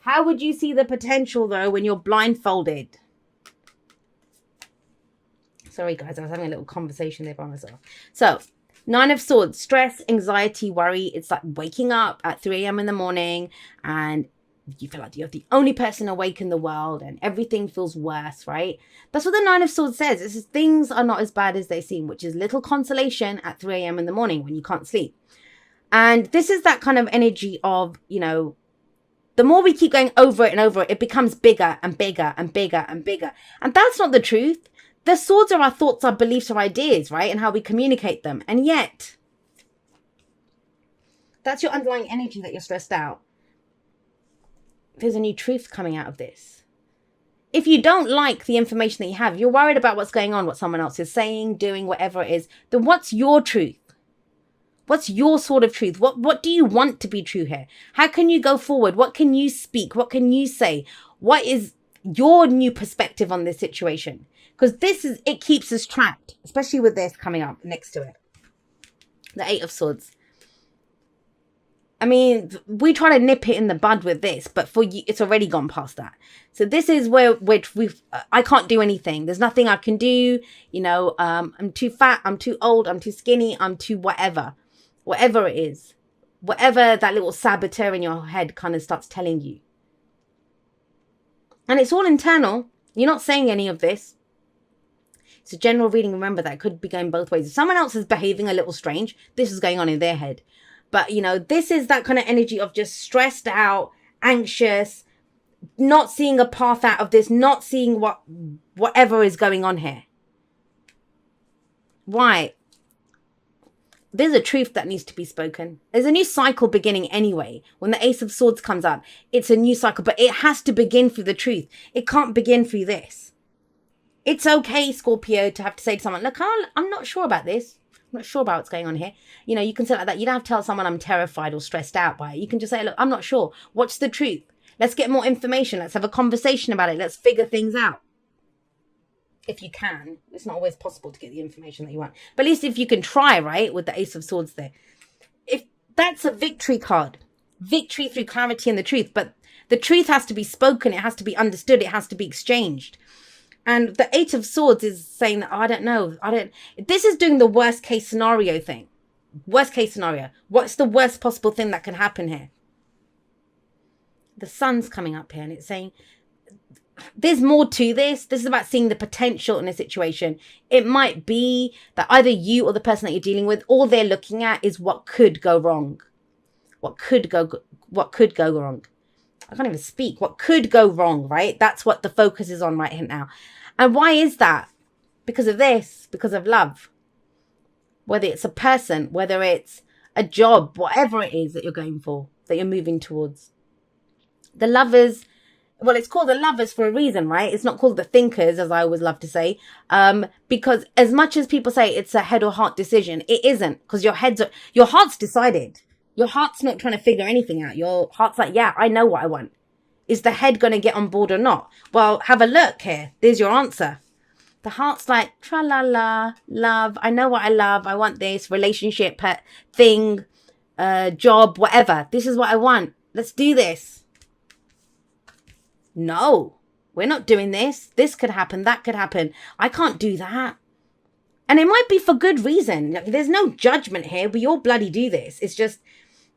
How would you see the potential, though, when you're blindfolded? Sorry, guys, I was having a little conversation there by myself. So, Nine of Swords, stress, anxiety, worry. It's like waking up at 3 a.m. in the morning and you feel like you're the only person awake in the world and everything feels worse, right? That's what the Nine of Swords says. It says things are not as bad as they seem, which is little consolation at 3 a.m. in the morning when you can't sleep. And this is that kind of energy of, you know, the more we keep going over it and over it, it becomes bigger and bigger and bigger and bigger. And that's not the truth. The swords are our thoughts, our beliefs, our ideas, right? And how we communicate them. And yet, that's your underlying energy that you're stressed out. There's a new truth coming out of this. If you don't like the information that you have, you're worried about what's going on, what someone else is saying, doing, whatever it is, then what's your truth? What's your sort of truth? What do you want to be true here? How can you go forward? What can you speak? What can you say? What is your new perspective on this situation? Because it keeps us trapped, especially with this coming up next to it. The Eight of Swords. I mean, we try to nip it in the bud with this, but for you, it's already gone past that. So this is where I can't do anything. There's nothing I can do. You know, I'm too fat. I'm too old. I'm too skinny. I'm too whatever it is. Whatever that little saboteur in your head kind of starts telling you. And it's all internal. You're not saying any of this. It's a general reading. Remember, that could be going both ways. If someone else is behaving a little strange, this is going on in their head. But, you know, this is that kind of energy of just stressed out, anxious, not seeing a path out of this, not seeing whatever is going on here. Why? There's a truth that needs to be spoken. There's a new cycle beginning anyway. When the Ace of Swords comes up, it's a new cycle, but it has to begin through the truth. It can't begin through this. It's okay, Scorpio, to have to say to someone, look, I'm not sure about this. I'm not sure about what's going on here. You know, you can say it like that. You don't have to tell someone I'm terrified or stressed out by it. You can just say, look, I'm not sure. What's the truth? Let's get more information. Let's have a conversation about it. Let's figure things out. If you can. It's not always possible to get the information that you want. But at least if you can try, right, with the Ace of Swords there. If that's a victory card. Victory through clarity and the truth. But the truth has to be spoken. It has to be understood. It has to be exchanged. And the Eight of Swords is saying that, oh, I don't know. This is doing the worst case scenario thing. Worst case scenario. What's the worst possible thing that can happen here? The sun's coming up here and it's saying, there's more to this. This is about seeing the potential in a situation. It might be that either you or the person that you're dealing with, all they're looking at is what could go wrong. What could go wrong. I can't even speak. What could go wrong, right? That's what the focus is on right now. And why is that? Because of this, because of love. Whether it's a person, whether it's a job, whatever it is that you're going for, that you're moving towards. The lovers, well, it's called the lovers for a reason, right? It's not called the thinkers, as I always love to say. Because as much as people say it's a head or heart decision, it isn't. Because your heart's decided. Your heart's not trying to figure anything out. Your heart's like, yeah, I know what I want. Is the head going to get on board or not? Well, have a look here. There's your answer. The heart's like, tra-la-la, love. I know what I love. I want this relationship, thing, job, whatever. This is what I want. Let's do this. No, we're not doing this. This could happen. That could happen. I can't do that. And it might be for good reason. There's no judgment here. We all bloody do this. It's just,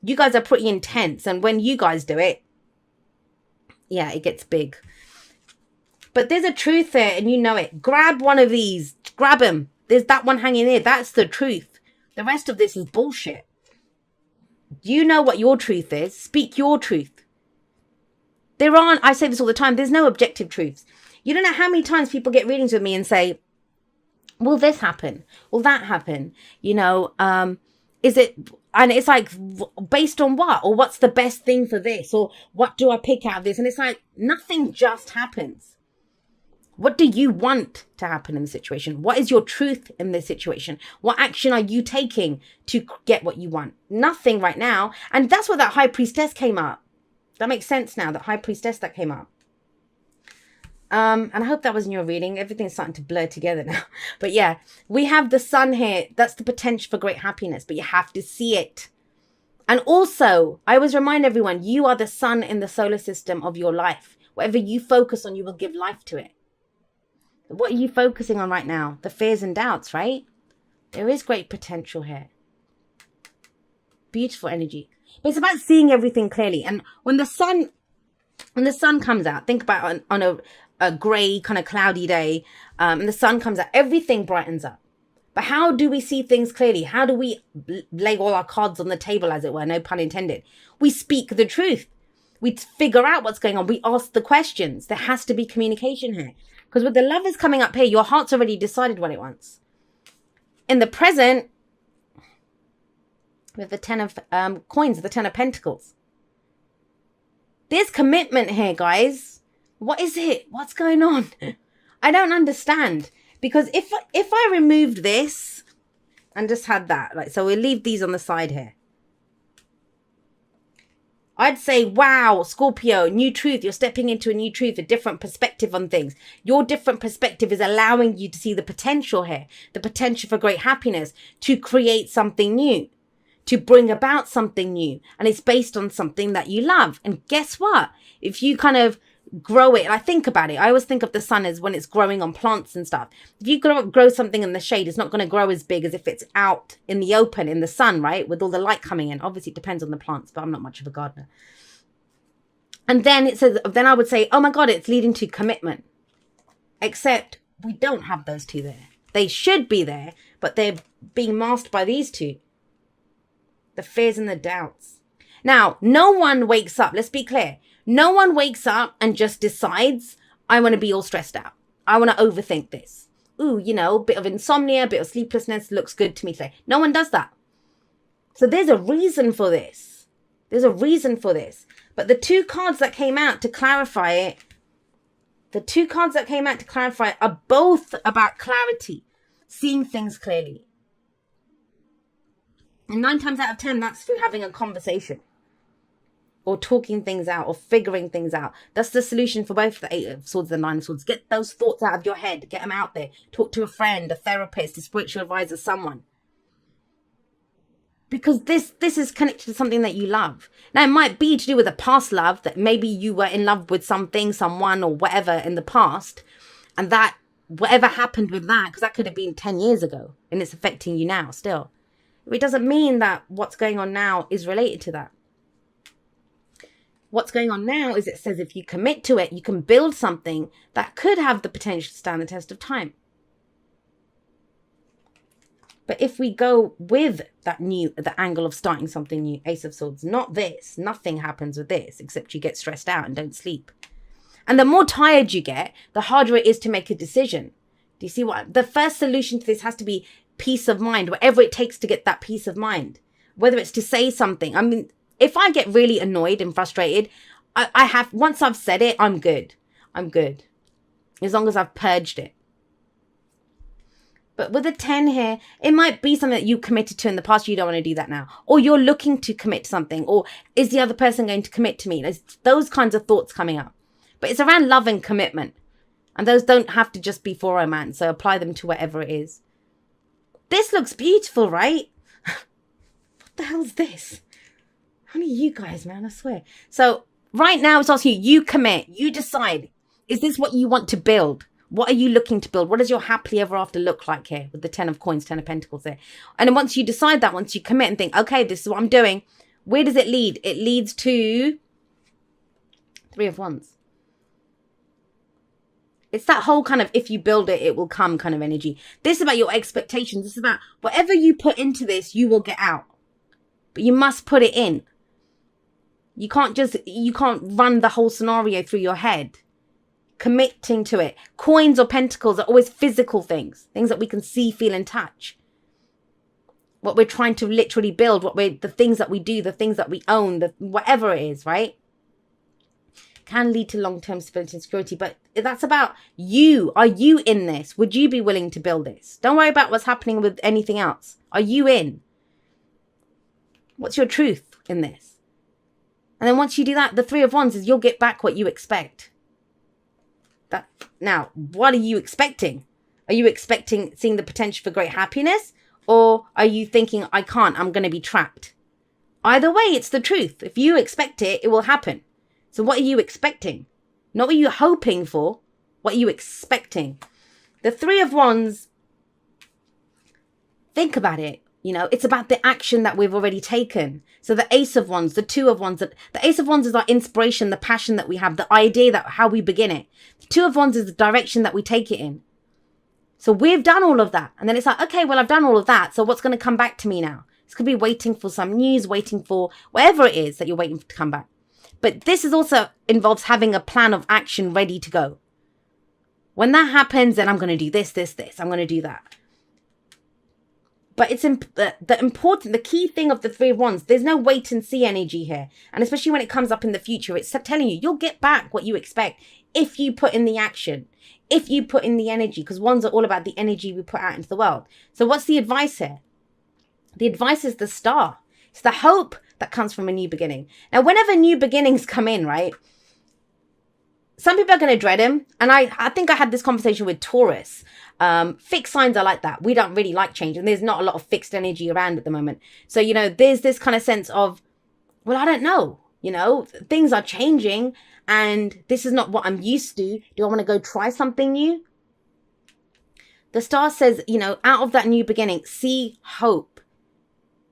you guys are pretty intense. And when you guys do it, yeah, it gets big. But there's a truth there and you know it. Grab one of these. Grab them. There's that one hanging there. That's the truth. The rest of this is bullshit. You know what your truth is. Speak your truth. I say this all the time, there's no objective truths. You don't know how many times people get readings with me and say, will this happen? Will that happen? You know, is it, and it's like, based on what? Or what's the best thing for this? Or what do I pick out of this? And it's like, nothing just happens. What do you want to happen in the situation? What is your truth in this situation? What action are you taking to get what you want? Nothing right now. And that's where that High Priestess came up. That makes sense now, that High Priestess that came up. And I hope that was in your reading. Everything's starting to blur together now. But yeah, we have the sun here. That's the potential for great happiness, but you have to see it. And also, I always remind everyone, you are the sun in the solar system of your life. Whatever you focus on, you will give life to it. What are you focusing on right now? The fears and doubts, right? There is great potential here. Beautiful energy. But it's about seeing everything clearly. And when the sun comes out, think about on a grey, kind of cloudy day, and the sun comes out, everything brightens up. But how do we see things clearly? How do we lay all our cards on the table, as it were? No pun intended. We speak the truth. We figure out what's going on. We ask the questions. There has to be communication here. Because with the Lovers coming up here, your heart's already decided what it wants. In the present, with the 10 of coins, the 10 of pentacles. There's commitment here, guys. What is it? What's going on? I don't understand. Because if I removed this and just had that, like, so we'll leave these on the side here. I'd say, wow, Scorpio, new truth. You're stepping into a new truth, a different perspective on things. Your different perspective is allowing you to see the potential here, the potential for great happiness, to create something new, to bring about something new. And it's based on something that you love. And guess what? If you kind of grow it, and I think about it, I always think of the sun as when it's growing on plants and stuff. If you grow something in the shade, it's not going to grow as big as if it's out in the open, in the sun, right? With all the light coming in. Obviously, it depends on the plants, but I'm not much of a gardener. And then it says, then I would say, oh my God, it's leading to commitment. Except we don't have those two there. They should be there, but they're being masked by these two. The fears and the doubts. Now, no one wakes up. Let's be clear. No one wakes up and just decides, I want to be all stressed out. I want to overthink this. Ooh, you know, a bit of insomnia, a bit of sleeplessness looks good to me today. No one does that. So there's a reason for this. There's a reason for this. But the two cards that came out to clarify it, are both about clarity, seeing things clearly. And 9 times out of 10, that's through having a conversation. Or talking things out, or figuring things out. That's the solution for both the 8 of Swords and the 9 of Swords. Get those thoughts out of your head. Get them out there. Talk to a friend, a therapist, a spiritual advisor, someone. Because this is connected to something that you love. Now, it might be to do with a past love, that maybe you were in love with something, someone, or whatever in the past. And that, whatever happened with that, because that could have been 10 years ago, and it's affecting you now still. It doesn't mean that what's going on now is related to that. What's going on now is it says if you commit to it, you can build something that could have the potential to stand the test of time. But if we go with the angle of starting something new, Ace of Swords, not this, nothing happens with this, except you get stressed out and don't sleep. And the more tired you get, the harder it is to make a decision. Do you see what? The first solution to this has to be peace of mind, whatever it takes to get that peace of mind. Whether it's to say something. I mean, if I get really annoyed and frustrated, once I've said it, I'm good. I'm good. As long as I've purged it. But with a 10 here, it might be something that you committed to in the past. You don't want to do that now. Or you're looking to commit to something. Or is the other person going to commit to me? There's those kinds of thoughts coming up. But it's around love and commitment. And those don't have to just be for romance. So apply them to whatever it is. This looks beautiful, right? What the hell's this? Only you guys, man, I swear. So right now it's asking you commit. You decide. Is this what you want to build? What are you looking to build? What does your happily ever after look like here with the 10 of coins, 10 of pentacles there? And then once you decide that, once you commit and think, okay, this is what I'm doing. Where does it lead? It leads to 3 of wands. It's that whole kind of, if you build it, it will come kind of energy. This is about your expectations. This is about whatever you put into this, you will get out. But you must put it in. You can't run the whole scenario through your head. Committing to it. Coins or pentacles are always physical things. Things that we can see, feel, and touch. What we're trying to literally build. The things that we do, the things that we own, whatever it is, right? Can lead to long-term stability and security. But that's about you. Are you in this? Would you be willing to build this? Don't worry about what's happening with anything else. Are you in? What's your truth in this? And then once you do that, the 3 of wands is you'll get back what you expect. Now, what are you expecting? Are you expecting seeing the potential for great happiness? Or are you thinking, I can't, I'm going to be trapped? Either way, it's the truth. If you expect it, it will happen. So what are you expecting? Not what you're hoping for. What are you expecting? The Three of Wands, think about it. You know, it's about the action that we've already taken. So the Ace of Wands, the Two of Wands, the Ace of Wands is our inspiration, the passion that we have, the idea that how we begin it. The Two of Wands is the direction that we take it in. So we've done all of that. And then it's like, okay, well, I've done all of that. So what's going to come back to me now? It's going to be waiting for some news, waiting for whatever it is that you're waiting for to come back. But this is also involves having a plan of action ready to go. When that happens, then I'm going to do this. I'm going to do that. But it's the key thing of the Three of Wands, there's no wait and see energy here. And especially when it comes up in the future, it's telling you, you'll get back what you expect if you put in the action, if you put in the energy, because wands are all about the energy we put out into the world. So what's the advice here? The advice is the star. It's the hope that comes from a new beginning. Now, whenever new beginnings come in, right? Some people are going to dread them. And I think I had this conversation with Taurus. Fixed signs are like that. We don't really like change. And there's not a lot of fixed energy around at the moment. So, you know, there's this kind of sense of, well, I don't know. You know, things are changing. And this is not what I'm used to. Do I want to go try something new? The star says, you know, out of that new beginning, see hope.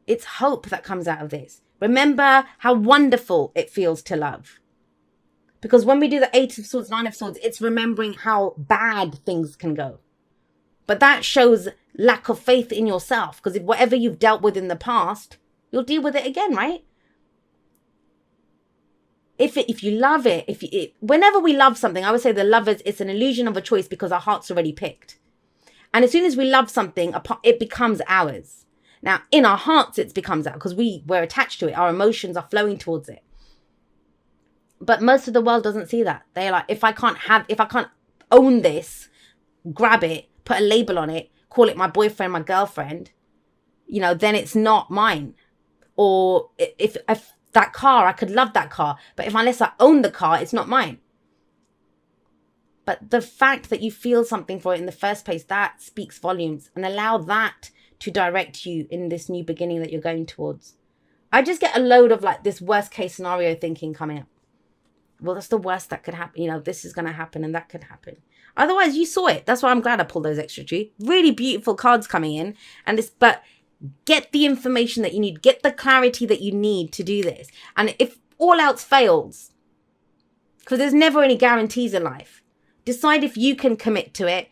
It's hope that comes out of this. Remember how wonderful it feels to love. Because when we do the Eight of Swords, Nine of Swords, it's remembering how bad things can go. But that shows lack of faith in yourself. Because if whatever you've dealt with in the past, you'll deal with it again, right? If you love it, whenever we love something, I would say the lovers, it's an illusion of a choice because our heart's already picked. And as soon as we love something, it becomes ours. Now, in our hearts, it becomes ours because we're attached to it. Our emotions are flowing towards it. But most of the world doesn't see that. They're like, if I can't own this, grab it, put a label on it, call it my boyfriend, my girlfriend, you know, then it's not mine. Or if that car, I could love that car, but unless I own the car, it's not mine. But the fact that you feel something for it in the first place, that speaks volumes, and allow that to direct you in this new beginning that you're going towards. I just get a load of like this worst case scenario thinking coming up. Well, that's the worst that could happen. You know, this is going to happen and that could happen. Otherwise, you saw it. That's why I'm glad I pulled those extra two. Really beautiful cards coming in. But get the information that you need. Get the clarity that you need to do this. And if all else fails, because there's never any guarantees in life, decide if you can commit to it.